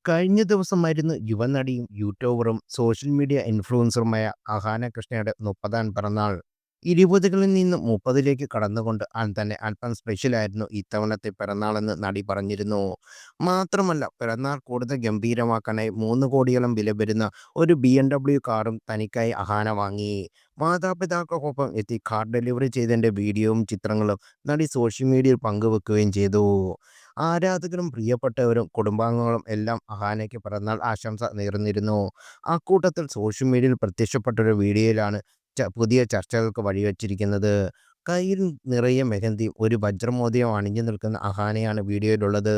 കഴിഞ്ഞ ദിവസമായിരുന്നു യുവനടിയും യൂട്യൂബറും social media ഇൻഫ്ലുവൻസറുമായ Ahana കൃഷ്ണയുടെ 30ാം പിറന്നാൾ. 20കളിൽ നിന്ന് 30ലേക്ക് കടന്നുകൊണ്ട് തന്നെ അല്പം സ്പെഷ്യലായിരുന്നു ഇത്തവണത്തെ പിറന്നാളെന്ന് നടി പറഞ്ഞിരുന്നു. മാത്രമല്ല പിറന്നാൾ കൂടുതൽ ഗംഭീരമാക്കാനായി 3 കോടിയോളം വില വരുന്ന ഒരു BMW കാറും തനിക്കായി അഹാന വാങ്ങി. മാതാപിതാക്കൾക്കൊപ്പം എത്തി കാർ ഡെലിവറി ചെയ്തതിൻ്റെ വീഡിയോയും ചിത്രങ്ങളും നടി സോഷ്യൽ മീഡിയയിൽ പങ്കുവെക്കുകയും ചെയ്തു. ആരാധകരും പ്രിയപ്പെട്ടവരും കുടുംബാംഗങ്ങളും എല്ലാം അഹാനയ്ക്ക് പിറന്നാൾ ആശംസ നേർന്നിരുന്നു. അക്കൂട്ടത്തിൽ സോഷ്യൽ മീഡിയയിൽ പ്രത്യക്ഷപ്പെട്ട ഒരു വീഡിയോയിലാണ് പുതിയ ചർച്ചകൾക്ക് വഴിവെച്ചിരിക്കുന്നത്. കയ്യിൽ നിറയെ മെഹന്തിയും ഒരു വജ്രമോതിരം അണിഞ്ഞു നിൽക്കുന്ന അഹാനയാണ് വീഡിയോയിലുള്ളത്.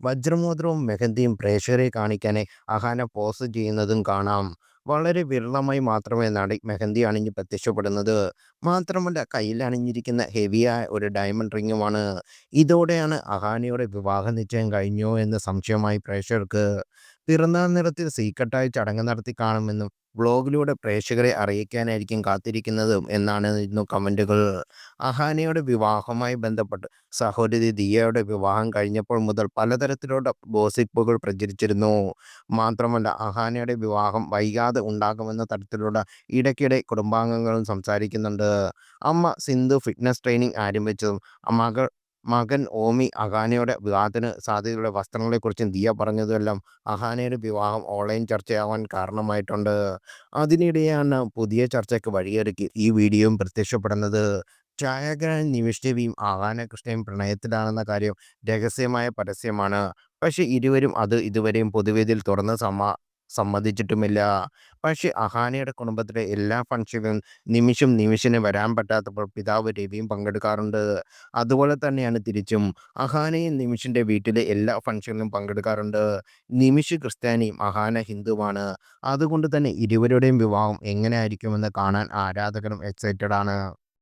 വജ്രമോതിരവും മെഹന്തിയും പ്രേക്ഷകരെ കാണിക്കാനായി അഹാന പോസ് ചെയ്യുന്നതും കാണാം. വളരെ വിരളമായി മാത്രമേ നടി മെഹന്തി അണിഞ്ഞ് പ്രത്യക്ഷപ്പെടുന്നത്. മാത്രമല്ല കയ്യിൽ അണിഞ്ഞിരിക്കുന്ന ഹെവിയായ ഒരു ഡയമണ്ട് റിങ്ങുമാണ്. ഇതോടെയാണ് അഹാനയുടെ വിവാഹ നിശ്ചയം കഴിഞ്ഞോ എന്ന് സംശയമായി പ്രേക്ഷകർക്ക്. പിറന്നാൾ നിറത്തിൽ സീക്രട്ടായി ചടങ്ങ് നടത്തി കാണുമെന്നും വ്ളോഗിലൂടെ പ്രേക്ഷകരെ അറിയിക്കാനായിരിക്കും കാത്തിരിക്കുന്നതും എന്നാണ് കമന്റുകൾ. അഹാനയുടെ വിവാഹവുമായി ബന്ധപ്പെട്ട് സഹോദരി ദിയയുടെ വിവാഹം കഴിഞ്ഞപ്പോൾ മുതൽ പലതരത്തിലുള്ള ഗോസിപ്പുകൾ പ്രചരിച്ചിരുന്നു. മാത്രമല്ല അഹാനയുടെ വിവാഹം വൈകാതെ ഉണ്ടാകുമെന്ന തരത്തിലുള്ള ഇടയ്ക്കിടെ കുടുംബാംഗങ്ങളും സംസാരിക്കുന്നുണ്ട്. അമ്മ സിന്ധു ഫിറ്റ്നസ് ട്രെയിനിങ് ആരംഭിച്ചതും മകൻ ഓമി അഹാനയുടെ വിവാഹത്തിന് സാധ്യതയുള്ള വസ്ത്രങ്ങളെക്കുറിച്ചും ദിയ പറഞ്ഞതുമെല്ലാം അഹാനയുടെ വിവാഹം ഓൺലൈൻ ചർച്ചയാവാൻ കാരണമായിട്ടുണ്ട്. അതിനിടെയാണ് പുതിയ ചർച്ചയ്ക്ക് വഴിയൊരുക്കി ഈ വീഡിയോയും പ്രത്യക്ഷപ്പെടുന്നത്. ഛായാഗ്രാഹകൻ നിമിഷ് രവിയും അഹാന കൃഷ്ണയും പ്രണയത്തിലാണെന്ന കാര്യം രഹസ്യമായ പരസ്യമാണ്. പക്ഷേ ഇരുവരും അത് ഇതുവരെയും പൊതുവേദിയിൽ തുറന്ന് സമ്മതിച്ചിട്ടുമില്ല. പക്ഷേ അഹാനയുടെ കുടുംബത്തിലെ എല്ലാ ഫംഗ്ഷനിലും നിമിഷിന് വരാൻ പറ്റാത്തപ്പോൾ പിതാവ് രവിയും പങ്കെടുക്കാറുണ്ട്. അതുപോലെ തന്നെയാണ് തിരിച്ചും. അഹാനയും നിമിഷിൻ്റെ വീട്ടിലെ എല്ലാ ഫംഗ്ഷനിലും പങ്കെടുക്കാറുണ്ട്. നിമിഷ് ക്രിസ്ത്യാനിയും അഹാന ഹിന്ദുവാണ്. അതുകൊണ്ട് തന്നെ ഇരുവരുടെയും വിവാഹം എങ്ങനെ ആയിരിക്കുമെന്ന് കാണാൻ ആരാധകരും എക്സൈറ്റഡ് ആണ്.